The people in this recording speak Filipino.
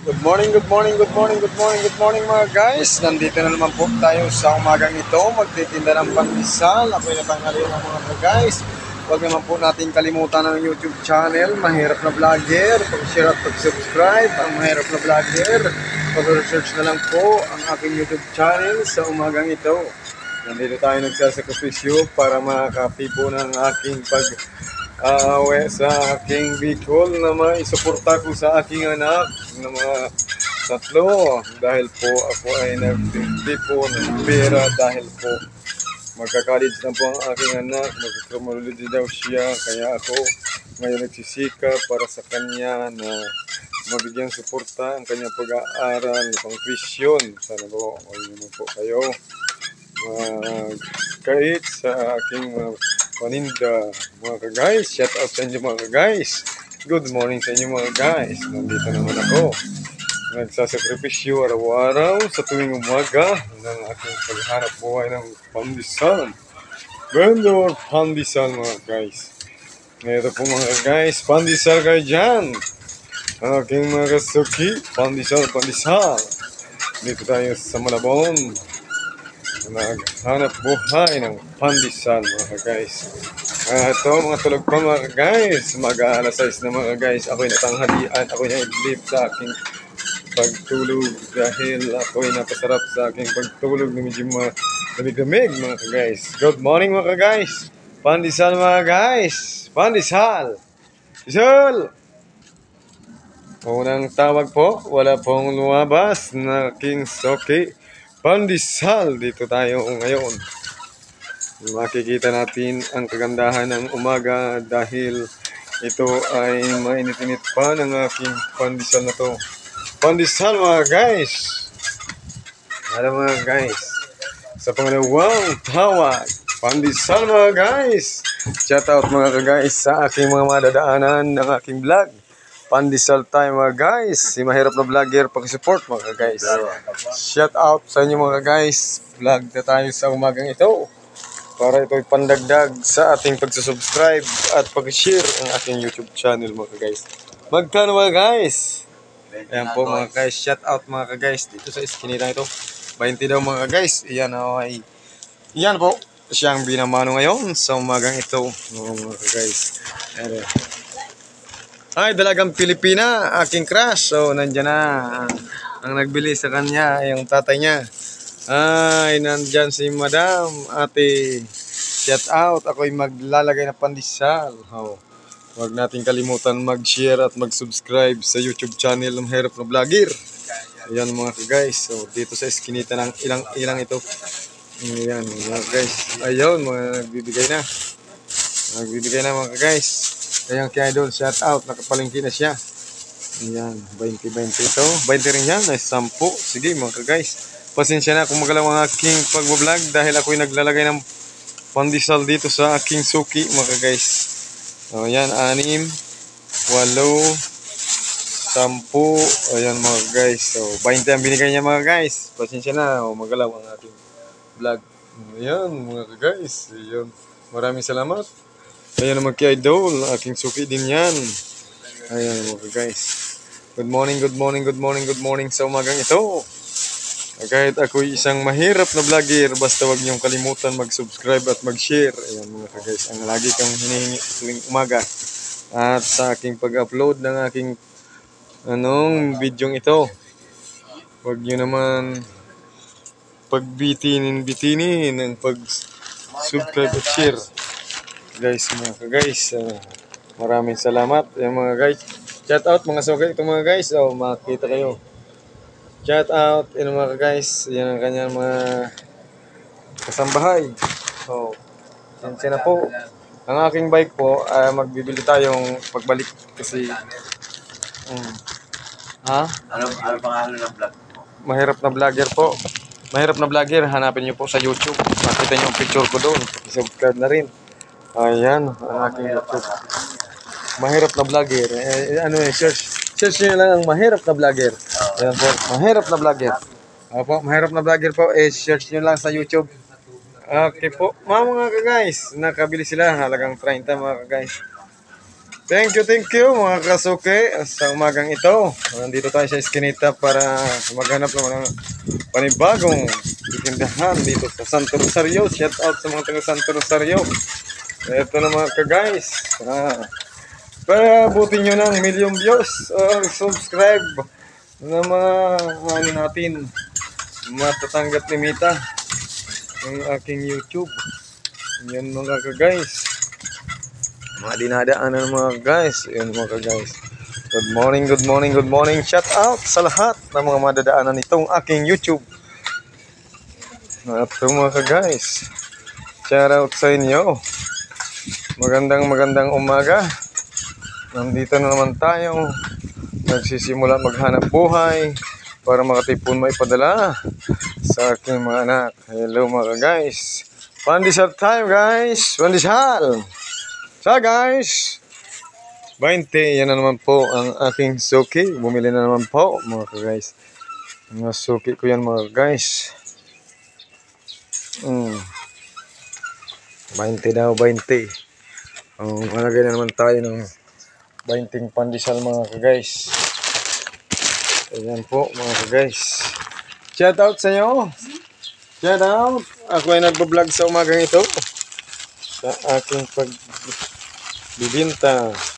Good morning, good morning, good morning, good morning, good morning mga guys. Nandito na naman po tayo sa umagang ito. Magtitinda ng pandesal. Ako'y natanghalian ng mga guys. Huwag naman po natin kalimutan ang YouTube channel, Mahirap na Vlogger. Pag-share at pag-subscribe, ang Mahirap na Vlogger. Pag-research na lang po ang aking YouTube channel sa umagang ito. Nandito tayo nagsasakripisyo para makakapi po ng aking pag-awe sa aking Bicol na maisuporta ko sa aking anak na mga tatlo. Dahil po ako ay nagtindi po ng pera dahil po magka-college na po ang aking anak, magka-criminology daw siya, kaya ako ngayon nagsisika para sa kanya na mabigyan suporta ang kanyang pag-aaral ng pang-tuition. Sana po, huwag naman po kayo magkait sa aking paninda mga ka-guys. Shout out sa inyo mga ka-guys. Good morning sa inyo mga guys. Nandito naman ako. Nagsasakripisyo araw-araw sa tuwing umaga ng aking pagharap buhay ng pandesal. Vendor pandesal mga guys. Ito po mga guys, pandesal kayo dyan. Aking mga kasuki, pandesal. Dito tayo sa Malabon. Naghanap buhay ng pandesal mga guys. Ito mga tulog pa mga guys. Mag-alas 6 na mga guys. Ako'y natanghalian. Ako'y na-idlip sa aking pagtulog dahil ako'y napasarap sa aking pagtulog na medyo lamig-lamig mga guys. Good morning mga guys. Pandesal mga guys. Pandesal. Pandesal. Unang tawag po. Wala pong lumabas na aking soki. Pandesal. Dito tayo ngayon. Makikita natin ang kagandahan ng umaga dahil ito ay mainit-init pa ng aking pandesal na to. Pandesal mga guys. Alam mga guys. Sa pangalawang tawag. Pandesal mga guys. Shout out mga guys sa aking mga madadaanan ng aking vlog. Pandesal tayo mga guys. Si Mahirap na Vlogger, pakisupport mga guys. Shout out sa inyo mga guys. Vlog na tayo sa umagang ito. Para ito'y pandagdag sa ating pagsusubscribe at pag-share ang aking YouTube channel mga guys. Magkano mga guys? Ayan po mga guys. Shout out mga guys. Dito sa iskinita ito. 20 daw mga guys. Iyan po. Siyang binamano ngayon sa umagang ito mga guys. Ayan. Ay, dalagang Pilipina, aking crush. So, nandyan na. Ang nagbili sa kanya, yung tatay niya. Ay, nandyan si Madam, ate. Shout out. Ako'y maglalagay na pandesal. Oh. Huwag natin kalimutan mag-share at mag-subscribe sa YouTube channel ng Mahirap na Vlogger. Ayan mga guys. So, dito sa eskinita ng ilang ito. Ayan mga guys. Ayun, mga nagbibigay na. Nagbibigay na mga guys. Ayan kaya doon, shout out, nakapalingki na siya. Ayan, 20 ito. 20 rin yan, ay 10. Sige mga guys, pasensya na kung magalaw ang aking pagbablog dahil ako'y naglalagay ng pandesal dito sa aking suki mga guys. So, ayan, 6, 8, 10. Ayan mga guys, so 20 ang binigay niya mga guys. Pasensya na, magalaw ang aking vlog. Ayan mga guys, ayan. Maraming salamat. Ayan naman kay Idol, aking suki din yan. Ayan mga guys. Good morning, good morning, good morning, good morning sa umagang ito. Kahit ako'y isang mahirap na vlogger, basta wag niyong kalimutan mag-subscribe at mag-share. Ayan mga guys, ang lagi kang hinihingi tuwing umaga. At sa aking pag-upload ng aking videong ito, wag niyo naman pagbitinin ng pag-subscribe at share. Guys, mga guys, maraming salamat mga guys. Shout out mga sokay ito mga guys. Oh, makita kayo. Shout out mga guys. Yan ang kanyang mga kasambahay. So, sinsya na po. Ang aking bike po, magbibili tayong pagbalik kasi Ano pangalan ng vlog? Mahirap na Vlogger po. Mahirap na Vlogger, hanapin niyo po sa YouTube. Makita niyo ang picture ko doon. I-subscribe na rin. Ayan, ang aking YouTube. Mahirap na Vlogger. Search nyo lang ang Mahirap na Vlogger. Ayan po, Mahirap na Vlogger. Opo, Mahirap na Vlogger po. Search nyo lang sa YouTube. Okay po, mga guys. Nakabili sila. Halagang 30 mga guys. Thank you mga kasuke sa umagang ito. Nandito tayo sa Eskinita para maghanap naman ng panibagong titindahan dito sa Santo Rosario. Shout out sa mga taga Santo Rosario. Ito na mga ka-guys. Para abutin nyo ng million views or subscribe na mga ano natin matatanggap ni Mita ng aking YouTube. Yan mga ka-guys. Mga dinadaanan mga guys. Yan mga ka-guys. Good morning. Shout out sa lahat ng mga madadaanan nitong aking YouTube. At mga ka-guys, shout out sa inyo. Magandang umaga. Nandito na naman tayo. Nagsisimula maghanap buhay para makatipon maipadala sa aking mga anak. Hello mga ka-guys. Pandesal tayo guys. Pandesal. Sa guys. 20. Yan na naman po ang aking suki. Bumili na naman po mga ka-guys. Mga suki ko yan mga guys. 20 daw, 20. Malagay na naman tayo ng 20 pandesal mga ka-guys. Ayan po mga ka-guys. Shout out sa inyo. Shout out. Ako ay nagbablog sa umagang ito. Sa aking pagbibinta